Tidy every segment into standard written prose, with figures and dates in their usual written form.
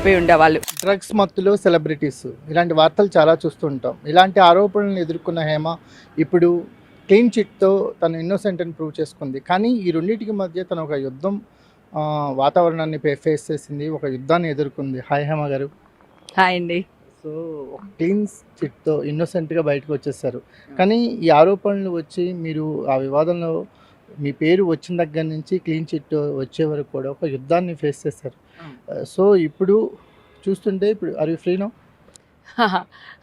అయిపోయి ఉండేవాళ్ళు. డ్రగ్స్ మత్తులో సెలబ్రిటీస్ ఇలాంటి వార్తలు చాలా చూస్తుంటాం. ఇలాంటి ఆరోపణలను ఎదుర్కొన్న హేమ ఇప్పుడు క్లీన్ చిట్తో తను ఇన్నోసెంట్ అని ప్రూవ్ చేసుకుంది. కానీ ఈ రెండింటికి మధ్య తను ఒక యుద్ధం వాతావరణాన్ని ఫేస్ చేసింది, ఒక యుద్ధాన్ని ఎదుర్కొంది. హాయ్ హేమ గారు. హాయ్ అండి. సో ఒక క్లీన్ చిట్తో ఇన్నోసెంట్గా బయటకు వచ్చేసారు. కానీ ఈ ఆరోపణలు వచ్చి మీరు ఆ వివాదంలో మీ పేరు వచ్చిన దగ్గర నుంచి క్లీన్ చిట్ వచ్చే వరకు కూడా ఒక యుద్ధాన్ని ఫేస్ చేశారు. సో ఇప్పుడు చూస్తుంటే ఇప్పుడు ఆర్ యూ ఫ్రీ నౌ?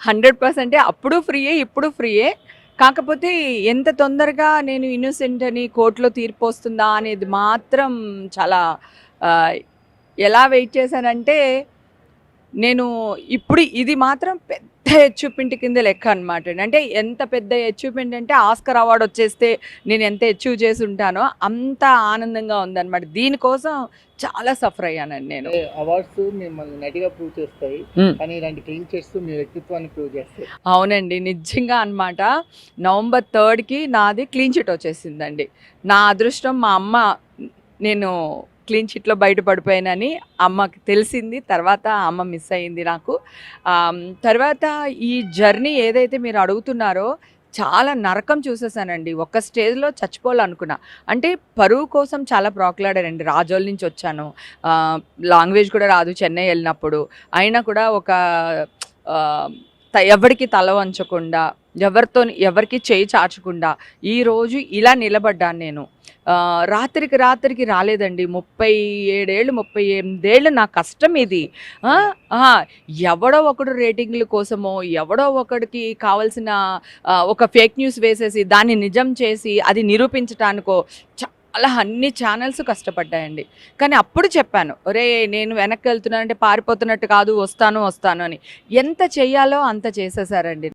100% అప్పుడు ఫ్రీయే, ఇప్పుడు ఫ్రీయే. కాకపోతే ఎంత తొందరగా నేను ఇన్నోసెంట్ అని కోర్టులో తీర్పు వస్తుందా అనేది మాత్రం చాలా ఎలా వెయిట్ చేశానంటే, నేను ఇప్పుడు ఇది మాత్రం పెద్ద అచీవ్మెంట్ కింద లెక్క అనమాట. అంటే ఎంత పెద్ద అచీవ్మెంట్ అంటే ఆస్కర్ అవార్డు వచ్చేస్తే నేను ఎంత అచీవ్ చేసి ఉంటానో అంత ఆనందంగా ఉందన్నమాట. దీనికోసం చాలా సఫర్ అయ్యానండి నేను. అవార్డ్స్ మిమ్మల్ని నటిగా ప్రూవ్ చేస్తాయి, కానీ ఇలాంటి క్లీన్ చిట్స్ మీ వ్యక్తిత్వాన్ని ప్రూవ్ చేస్తాయి. అవునండి, నిజంగా అనమాట. నవంబర్ 3కి నాది క్లీన్ చిట్ వచ్చేసిందండి. నా అదృష్టం మా అమ్మ నేను క్లీన్ చిట్లో బయటపడిపోయానని అమ్మకి తెలిసింది. తర్వాత అమ్మ మిస్ అయింది నాకు. తర్వాత ఈ జర్నీ ఏదైతే మీరు అడుగుతున్నారో చాలా నరకం చూసేసానండి. ఒక స్టేజ్లో చచ్చిపోవాలనుకున్నా. అంటే పరువు కోసం చాలా ప్రాకులాడానండి. రాజోల్ నుంచి వచ్చాను, లాంగ్వేజ్ కూడా రాదు చెన్నై వెళ్ళినప్పుడు. అయినా కూడా ఒక ఎవరికి తల వంచకుండా, ఎవరికి చేయి చాచకుండా ఈరోజు ఇలా నిలబడ్డాను నేను. రాత్రికి రాలేదండి. 37 ఏళ్ళు 38 ఏళ్ళు నా కష్టం ఇది. ఎవడో ఒకడు రేటింగ్ల కోసమో, ఎవడో ఒకడికి కావాల్సిన ఒక ఫేక్ న్యూస్ వేసేసి దాన్ని నిజం చేసి అది నిరూపించటానికో చాలా అన్ని ఛానల్స్ కష్టపడ్డాయండి. కానీ అప్పుడు చెప్పాను, ఒరే నేను వెనక్కి వెళ్తున్నానంటే పారిపోతున్నట్టు కాదు, వస్తాను అని. ఎంత చెయ్యాలో అంత చేసేసారండి.